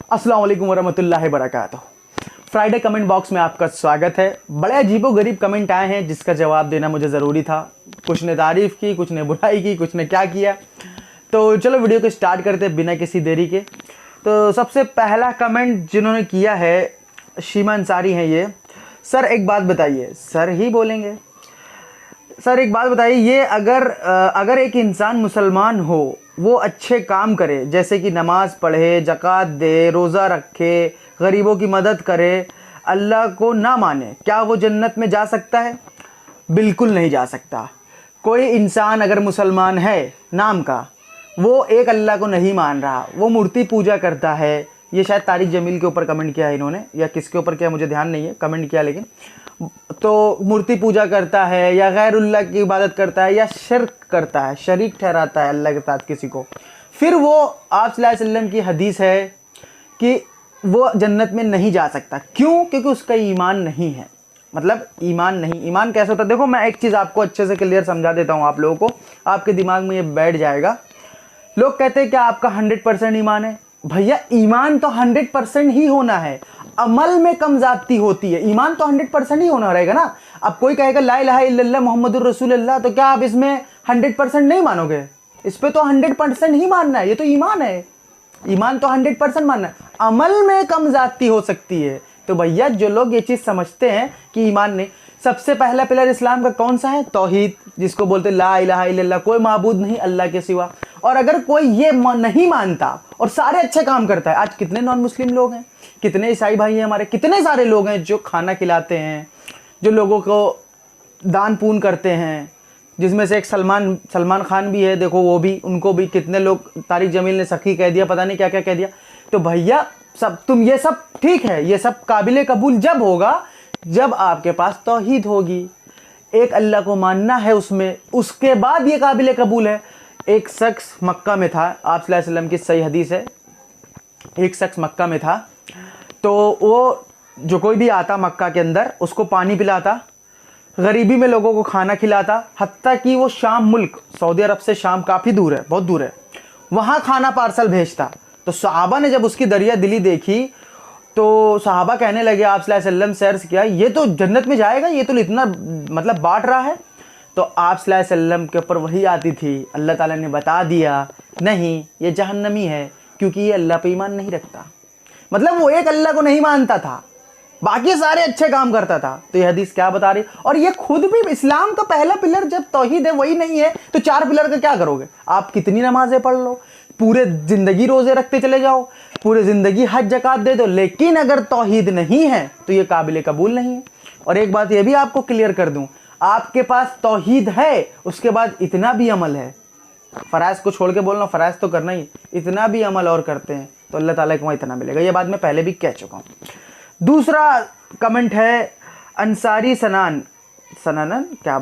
अस्सलाम वालेकुम वरहमतुल्लाहि वबरकातुहू। फ्राइडे कमेंट बॉक्स में आपका स्वागत है। बड़े अजीबो-गरीब कमेंट आए हैं जिसका जवाब देना मुझे ज़रूरी था। कुछ ने तारीफ़ की, कुछ ने बुराई की, कुछ ने क्या किया। तो चलो वीडियो को स्टार्ट करते हैं बिना किसी देरी के। तो सबसे पहला कमेंट जिन्होंने किया है शीमा अंसारी हैं ये। सर एक बात बताइए, सर ही बोलेंगे। सर एक बात बताइए, ये अगर एक इंसान मुसलमान हो, वो अच्छे काम करे जैसे कि नमाज़ पढ़े, ज़कात दे, रोज़ा रखे, गरीबों की मदद करे, अल्लाह को ना माने, क्या वो जन्नत में जा सकता है? बिल्कुल नहीं जा सकता। कोई इंसान अगर मुसलमान है नाम का, वो एक अल्लाह को नहीं मान रहा, वो मूर्ति पूजा करता है। ये शायद तारिक जमील के ऊपर कमेंट किया है इन्होंने, या किसके ऊपर किया मुझे ध्यान नहीं है, कमेंट किया। लेकिन तो मूर्ति पूजा करता है या गैरुल्लाह की इबादत करता है या शिर्क करता है, शरीक ठहराता है अल्लाह के साथ किसी को, फिर वो आप सल्लल्लाहु अलैहि वसल्लम की हदीस है कि वो जन्नत में नहीं जा सकता। क्यों? क्योंकि उसका ईमान नहीं है। मतलब ईमान नहीं, ईमान कैसे होता है? देखो मैं एक चीज़ आपको अच्छे से क्लियर समझा देता हूँ आप लोगों को, आपके दिमाग में ये बैठ जाएगा। लोग कहते हैं कि आपका 100% ईमान है। भैया ईमान तो 100% ही होना है, अमल में कम ज़्यादती होती है। ईमान तो 100% ही होना रहेगा ना। अब कोई कहेगा ला इलाहा इल्लल्लाह मुहम्मदुर रसूलुल्लाह, तो क्या आप इसमें 100% नहीं मानोगे? इस पे तो 100% ही मानना है, ये तो ईमान है। ईमान तो 100% मानना है, अमल में कम ज़्यादती हो सकती है। तो भैया जो लोग ये चीज़ समझते हैं कि ईमान नहीं, सबसे पहला पिलर इस्लाम का कौन सा है? तौहीद, जिसको बोलते ला इलाहा इल्लल्लाह, कोई माबूद नहीं अल्लाह के सिवा। और अगर कोई ये नहीं मानता और सारे अच्छे काम करता है, आज कितने नॉन मुस्लिम लोग हैं, कितने ईसाई भाई हैं हमारे, कितने सारे लोग हैं जो खाना खिलाते हैं, जो लोगों को दान पुण्य करते हैं, जिसमें से एक सलमान खान भी है। देखो वो भी, उनको भी कितने लोग, तारिक जमील ने सखी कह दिया, पता नहीं क्या क्या कह दिया। तो भैया सब तुम ये सब ठीक है, ये सब काबिल कबूल जब होगा जब आपके पास तौहीद होगी, एक अल्लाह को मानना है उसमें, उसके बाद ये काबिल कबूल है। एक शख्स मक्का में था, आप सल्लल्लाहु अलैहि वसल्लम की सही हदीस है, एक शख्स मक्का में था, तो वो जो कोई भी आता मक्का के अंदर उसको पानी पिलाता, गरीबी में लोगों को खाना खिलाता, हत्ता कि वो शाम मुल्क, सऊदी अरब से शाम काफ़ी दूर है, बहुत दूर है, वहाँ खाना पार्सल भेजता। तो सहाबा ने जब उसकी दरिया दिली देखी तो सहाबा कहने लगे आप सल्लल्लाहु अलैहि वसल्लम से अर्ज़ किया, ये तो जन्नत में जाएगा, ये तो इतना मतलब बांट रहा है। तो आप सल्लल्लाहु अलैहि वसल्लम के ऊपर वही आती थी, अल्लाह ताला ने बता दिया नहीं ये जहन्नमी है, क्योंकि ये अल्लाह पे ईमान नहीं रखता। मतलब वो एक अल्लाह को नहीं मानता था, बाकी सारे अच्छे काम करता था। तो ये हदीस क्या बता रही? और ये खुद भी इस्लाम का पहला पिलर जब तौहीद है वही नहीं है, तो 4 पिलर का क्या करोगे? आप कितनी नमाजें पढ़ लो, पूरे ज़िंदगी रोज़े रखते चले जाओ, पूरे ज़िंदगी हज ज़कात दे दो, लेकिन अगर तौहीद नहीं है तो ये काबिल कबूल नहीं है। और एक बात ये भी आपको क्लियर कर दूं, आपके पास तौहीद है, उसके बाद इतना भी अमल है, फ़राइज़ को छोड़ के बोलना, फ़राइज़ तो करना ही, इतना भी अमल और करते हैं तो अल्लाह ताला को वहाँ इतना मिलेगा। ये बात मैं पहले भी कह चुका हूँ। दूसरा कमेंट है अंसारी सनानन, क्या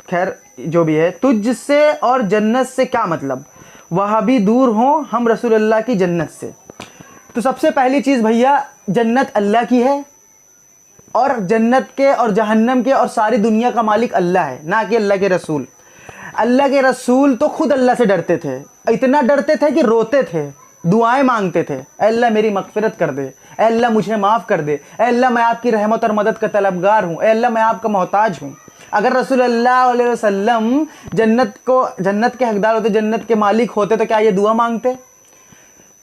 खैर जो भी है, तुझसे और जन्नत से क्या मतलब, वह भी दूर हो हम रसूलुल्लाह की जन्नत से। तो सबसे पहली चीज़ भैया, जन्नत अल्लाह की है, और जन्नत के और जहन्नम के और सारी दुनिया का मालिक अल्लाह है, ना कि अल्लाह के रसूल। अल्लाह के रसूल तो खुद अल्लाह से डरते थे, इतना डरते थे कि रोते थे, दुआएं मांगते थे, अल्लाह मेरी मगफिरत कर दे, अल्लाह मुझे माफ़ कर दे, अल्लाह मैं आपकी रहमत और मदद का तलबगार हूँ, अल्लाह मैं आपका मोहताज हूँ। अगर रसूलुल्लाह अलैहि वसल्लम जन्नत के हकदार होते, जन्नत के मालिक होते, तो क्या ये दुआ मांगते?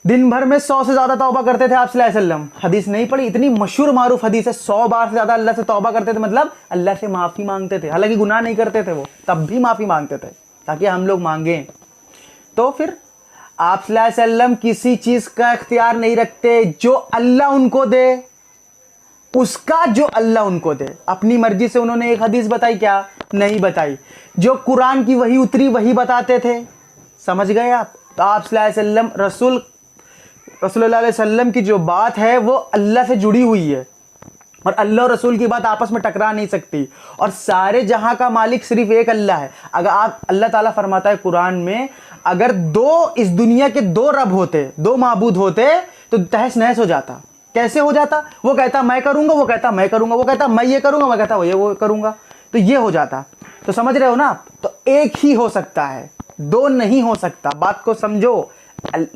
दिन भर में 100 से ज़्यादा तौबा करते थे आप सल्लल्लाहु अलैहि वसल्लम। हदीस नहीं पढ़ी? इतनी मशहूर मारूफ हदीस है, 100 बार से ज़्यादा अल्लाह से तौबा करते थे, मतलब अल्लाह से माफ़ी मांगते थे। हालांकि गुनाह नहीं करते थे वो, तब भी माफ़ी मांगते थे ताकि हम लोग मांगें। तो फिर आप सल्लल्लाहु अलैहि वसल्लम किसी चीज़ का इख्तियार नहीं रखते, जो अल्लाह उनको दे उसका, जो अल्लाह उनको दे। अपनी मर्जी से उन्होंने एक हदीस बताई क्या? नहीं बताई। जो कुरान की वही उतरी वही बताते थे, समझ गए आप? तो आप सल्लल्लाहु अलैहि वसल्लम रसूलुल्लाह अलैहि वसल्लम की जो बात है वो अल्लाह से जुड़ी हुई है, और अल्लाह और रसूल की बात आपस में टकरा नहीं सकती। और सारे जहां का मालिक सिर्फ एक अल्लाह है। अगर आप, अल्लाह ताला फरमाता है कुरान में, अगर इस दुनिया के 2 रब होते, 2 माबूद होते, तो तहस नहस हो जाता। कैसे हो जाता? वो कहता मैं करूंगा, वो कहता मैं करूंगा, वो कहता मैं ये करूंगा, मैं कहता वो करूंगा, तो ये हो जाता। तो समझ रहे हो ना आप? तो एक ही हो सकता है, 2 नहीं हो सकता। बात को समझो,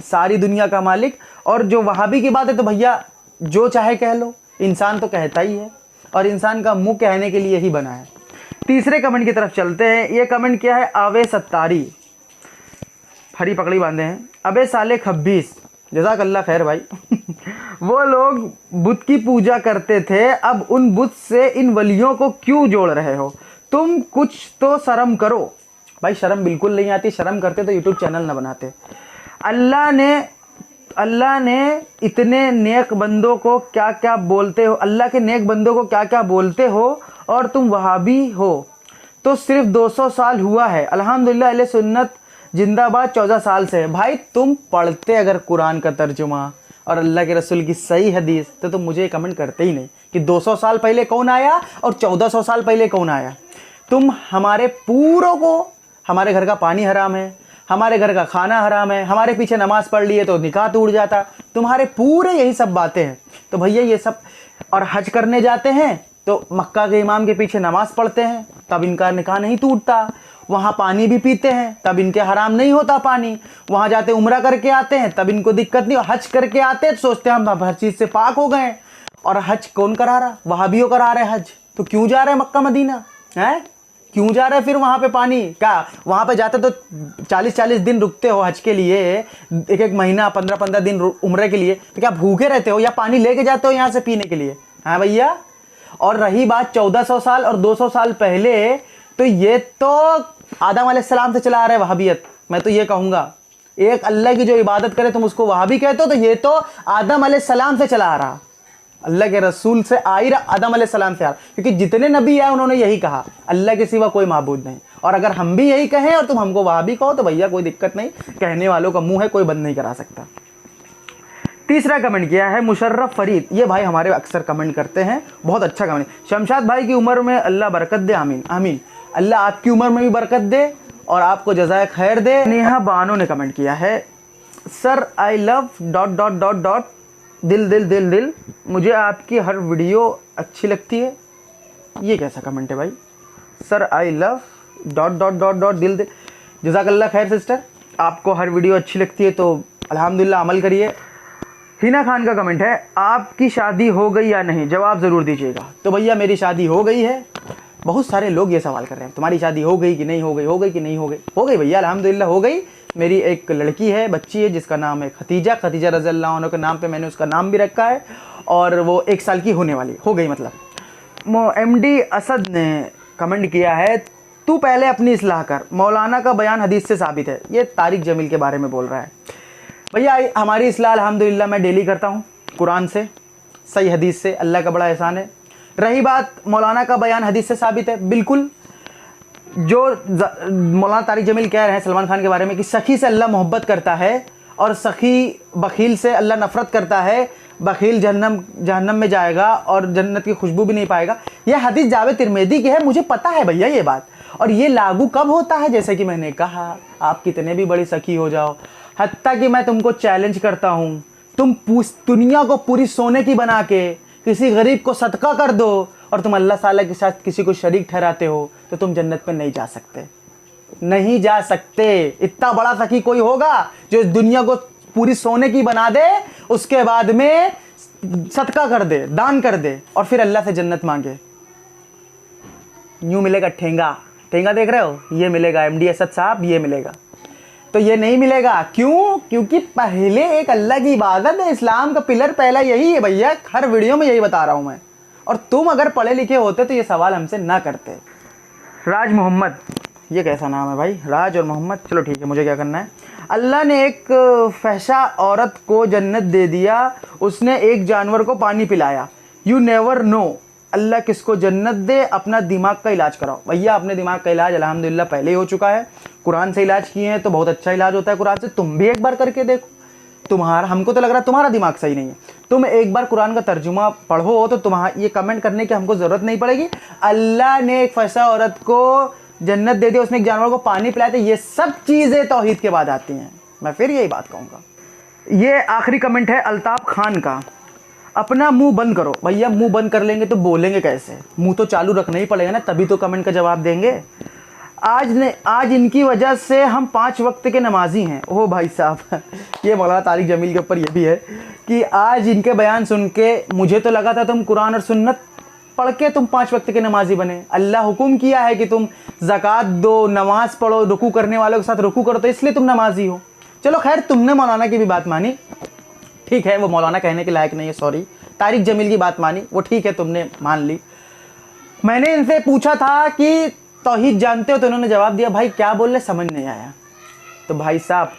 सारी दुनिया का मालिक। और जो वहाबी की बात है तो भैया जो चाहे कह लो, इंसान तो कहता ही है और इंसान का मुंह कहने के लिए ही बना है। तीसरे कमेंट की तरफ चलते हैं। ये कमेंट क्या है, आवे सत्तारी, हरी पकड़ी बांधे हैं, अबे साले खब्बीस, जज़ाकल्ला खैर भाई। वो लोग बुत की पूजा करते थे, अब उन बुत से इन वलियों को क्यों जोड़ रहे हो? तुम कुछ तो शर्म करो। भाई शर्म बिल्कुल नहीं आती, शर्म करते तो यूट्यूब चैनल ना बनाते। अल्लाह ने इतने नेक बंदों को क्या क्या बोलते हो, अल्लाह के नेक बंदों को क्या क्या बोलते हो, और तुम वहाबी हो तो सिर्फ 200 साल हुआ है। अल्हम्दुलिल्लाह अहले सुन्नत जिंदाबाद 14 साल से है। भाई तुम पढ़ते अगर कुरान का तर्जुमा और अल्लाह के रसूल की सही हदीस तो तुम मुझे कमेंट करते ही नहीं कि 200 साल पहले कौन आया और 1400 साल पहले कौन आया। तुम हमारे पूरों को, हमारे घर का पानी हराम है, हमारे घर का खाना हराम है, हमारे पीछे नमाज पढ़ लिए तो निकाह टूट जाता, तुम्हारे पूरे यही सब बातें हैं। तो भैया ये सब, और हज करने जाते हैं तो मक्का के इमाम के पीछे नमाज पढ़ते हैं तब इनका निकाह नहीं टूटता, वहाँ पानी भी पीते हैं तब इनके हराम नहीं होता पानी, वहाँ जाते उम्रा करके आते हैं तब इनको दिक्कत नहीं, हज करके आते हैं तो सोचते हैं हम हर चीज़ से पाक हो गए। और हज कौन करा रहा? वहाबियों करा रहे हज। तो क्यों जा रहे हैं मक्का मदीना? हैं क्यों जा रहे हैं फिर वहाँ पे? पानी क्या वहाँ पे जाते तो 40-40 दिन रुकते हो हज के लिए, एक महीना 15-15 दिन उम्रे के लिए, तो क्या भूखे रहते हो या पानी लेके जाते हो यहाँ से पीने के लिए? हाँ भैया। और रही बात 1400 साल और 200 साल पहले, तो ये तो आदम अलैहिस्सलाम से चला आ रहा है वहाबियत। मैं तो ये कहूँगा, एक अल्लाह की जो इबादत करे तुम उसको वहाबी कहते हो, तो ये तो आदम अलैहिस्सलाम से चला आ रहा, अल्लाह के रसूल से आ ही रहा, आदम अलैहिस्सलाम से आ रहा। क्योंकि जितने नबी आए उन्होंने यही कहा, अल्लाह के सिवा कोई माबूद नहीं। और अगर हम भी यही कहें और तुम हमको वहाबी कहो तो भैया कोई दिक्कत नहीं, कहने वालों का मुँह है, कोई बंद नहीं करा सकता। तीसरा कमेंट किया है मुशर्रफ फरीद। ये भाई हमारे अक्सर कमेंट करते हैं, बहुत अच्छा कमेंट। शमशाद भाई की उम्र में अल्लाह बरकत दे, आमीन आमीन। अल्लाह आपकी उम्र में भी बरकत दे और आपको जज़ाए खैर दे। नेहा बानो ने कमेंट किया है, सर आई लव ... दिल दिल दिल दिल, मुझे आपकी हर वीडियो अच्छी लगती है। ये कैसा कमेंट है भाई? सर आई लव ... दिल दिल। जज़ाकल्ला खैर सिस्टर, आपको हर वीडियो अच्छी लगती है तो अल्हम्दुलिल्लाह अमल करिए। हिना खान का कमेंट है, आपकी शादी हो गई या नहीं, जवाब ज़रूर दीजिएगा। तो भैया मेरी शादी हो गई है। बहुत सारे लोग ये सवाल कर रहे हैं तुम्हारी शादी हो गई कि नहीं हो गई, हो गई कि नहीं हो गई। हो गई भैया, अल्हम्दुलिल्लाह हो गई। मेरी एक लड़की है, बच्ची है, जिसका नाम है खतीजा। खतीजा रज़ियल्लाहु अन्हा के नाम पे मैंने उसका नाम भी रखा है और वो 1 साल की होने वाली हो गई मतलब। MD असद ने कमेंट किया है, तू पहले अपनी इस्लाह कर, मौलाना का बयान हदीस से साबित है। ये तारिक जमील के बारे में बोल रहा है। भैया हमारी इस्लाह अल्हम्दुलिल्लाह मैं डेली करता हूँ, कुरान से, सही हदीस से, अल्लाह का बड़ा एहसान है। रही बात मौलाना का बयान हदीस से साबित है, बिल्कुल। जो मौलाना तारिक जमील कह रहे हैं सलमान खान के बारे में कि सखी से अल्लाह मोहब्बत करता है और सखी बखील से अल्लाह नफ़रत करता है, बखील जहन्नम में जाएगा और जन्नत की खुशबू भी नहीं पाएगा। यह हदीस जावेद तिरमिज़ी की है, मुझे पता है भैया ये बात। और ये लागू कब होता है? जैसे कि मैंने कहा, आप कितने भी बड़ी सखी हो जाओ, हत्ता कि मैं तुमको चैलेंज करता हूँ, तुम दुनिया को पूरी सोने की बना के किसी गरीब को सदका कर दो और तुम अल्लाह ताला के साथ किसी को शरीक ठहराते हो तो तुम जन्नत में नहीं जा सकते, नहीं जा सकते। इतना बड़ा सखी कोई होगा जो इस दुनिया को पूरी सोने की बना दे, उसके बाद में सदका कर दे, दान कर दे और फिर अल्लाह से जन्नत मांगे। यूं मिलेगा ठेंगा, ठेंगा देख रहे हो, ये मिलेगा MD असद साहब, ये मिलेगा। तो ये नहीं मिलेगा, क्यों? क्योंकि पहले एक अल्लाह की इबादत है, इस्लाम का पिलर पहला यही है भैया, हर वीडियो में यही बता रहा हूँ मैं। और तुम अगर पढ़े लिखे होते तो ये सवाल हमसे ना करते। राज मोहम्मद, ये कैसा नाम है भाई, राज और मोहम्मद, चलो ठीक है, मुझे क्या करना है। अल्लाह ने एक फहशा औरत को जन्नत दे दिया, उसने एक जानवर को पानी पिलाया। यू नेवर नो, अल्लाह किसको जन्नत दे, अपना दिमाग का इलाज कराओ। भैया अपने दिमाग का इलाज अल्हम्दुलिल्लाह पहले ही हो चुका है, कुरान से इलाज किए हैं तो बहुत अच्छा इलाज होता है कुरान से। तुम भी एक बार करके देखो, तुम्हारा, हमको तो लग रहा है तुम्हारा दिमाग सही नहीं है, तुम एक बार कुरान का तर्जुमा पढ़ो तो तुम्हारा ये कमेंट करने की हमको ज़रूरत नहीं पड़ेगी। अल्लाह ने एक फैसा औरत को जन्नत दे दी, उसने एक जानवर को पानी पिलाया था, ये सब चीज़ें तौहीद के बाद आती हैं। मैं फिर यही बात कहूँगा। ये आखिरी कमेंट है अल्ताफ़ खान का, अपना मुंह बंद करो। भैया मुंह बंद कर लेंगे तो बोलेंगे कैसे? मुंह तो चालू रखना ही पड़ेगा ना, तभी तो कमेंट का जवाब देंगे। आज इनकी वजह से हम 5 वक्त के नमाजी हैं। ओह भाई साहब ये मौलाना तारिक जमील के ऊपर ये भी है कि आज इनके बयान सुन के मुझे तो लगा था तुम कुरान और सुन्नत पढ़ के तुम 5 वक्त के नमाजी बने। अल्लाह हुक्म किया है कि तुम ज़कात दो, नमाज पढ़ो, रुकू करने वालों के साथ रुकू करो, तो इसलिए तुम नमाजी हो। चलो खैर, तुमने मौलाना की भी बात मानी, ठीक है, वो मौलाना कहने के लायक नहीं है, सॉरी। तारिक जमील की बात मानी, वो ठीक है, तुमने मान ली। मैंने इनसे पूछा था कि तौहीद जानते हो, तो इन्होंने जवाब दिया भाई क्या बोल रहे समझ नहीं आया। तो भाई साहब,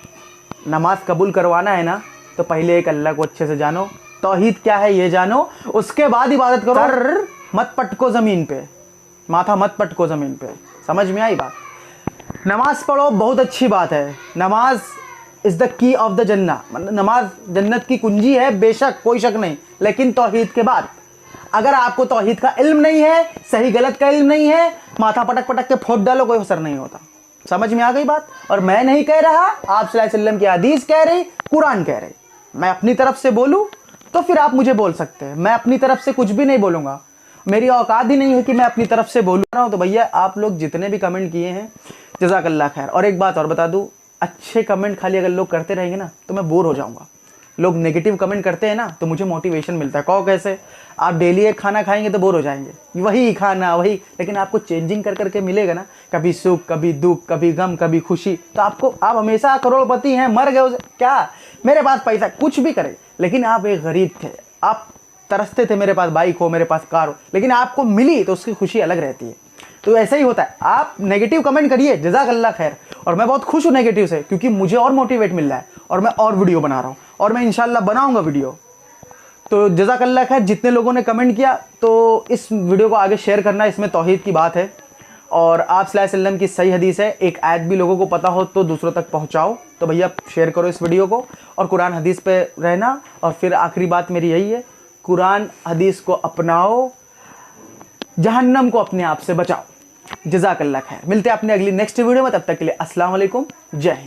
नमाज कबूल करवाना है ना, तो पहले एक अल्लाह को अच्छे से जानो, तौहीद क्या है ये जानो, उसके बाद इबादत करो। मत पटको ज़मीन पे, माथा मत पटको ज़मीन पे। समझ में आई बात? नमाज पढ़ो, बहुत अच्छी बात है। नमाज is the key of the जन्ना, नमाज जन्नत की कुंजी है, बेशक कोई शक नहीं। लेकिन तौहीद के बाद अगर आपको तौहीद का इल्म नहीं है, सही गलत का इल्म नहीं है, माथा पटक पटक के फोड़ डालो, कोई असर नहीं होता। समझ में आ गई बात? और मैं नहीं कह रहा, आप सल्लल्लाहु अलैहि वसल्लम की हदीस कह रही, कुरान कह रही। मैं अपनी तरफ से बोलूं तो फिर आप मुझे बोल सकते हैं, मैं अपनी तरफ से कुछ भी नहीं बोलूँगा। मेरी औकात ही नहीं है कि मैं अपनी तरफ से बोल रहा हूँ। तो भैया आप लोग जितने भी कमेंट किए हैं, जज़ाकल्लाह खैर। और एक बात और बता दूँ, अच्छे कमेंट खाली अगर लोग करते रहेंगे ना तो मैं बोर हो जाऊँगा। लोग नेगेटिव कमेंट करते हैं ना तो मुझे मोटिवेशन मिलता है। कहो कैसे? आप डेली एक खाना खाएंगे तो बोर हो जाएंगे, वही खाना वही, लेकिन आपको चेंजिंग कर करके मिलेगा ना, कभी सुख, कभी दुख, कभी गम, कभी खुशी, तो आप हमेशा करोड़पति हैं, मर गए क्या, मेरे पास पैसा, कुछ भी करे, लेकिन आप एक गरीब थे, आप तरसते थे मेरे पास बाइक हो, मेरे पास कार हो, लेकिन आपको मिली तो उसकी खुशी अलग रहती है। तो ऐसा ही होता है। आप नेगेटिव कमेंट करिए, जज़ाकल्लाह खैर। और मैं बहुत खुश हूँ नेगेटिव से, क्योंकि मुझे और मोटिवेट मिल रहा है और मैं और वीडियो बना रहा हूँ, और मैं इंशाल्लाह बनाऊंगा वीडियो। तो जज़ाकल्लाह खैर जितने लोगों ने कमेंट किया, तो इस वीडियो को आगे शेयर करना, इसमें तौहीद की बात है और आप सल्लल्लाहु अलैहि वसल्लम की सही हदीस है। एक आयत भी लोगों को पता हो तो दूसरों तक पहुँचाओ। तो भैया शेयर करो इस वीडियो को, और कुरान हदीस पे रहना। और फिर आखिरी बात मेरी यही है, कुरान हदीस को अपनाओ, जहन्नम को अपने आप से बचाओ। जज़ाकल्लाह खैर। मिलते हैं अपने अगली नेक्स्ट वीडियो में, तब तक के लिए अस्सलाम वालेकुम, जय हिंद।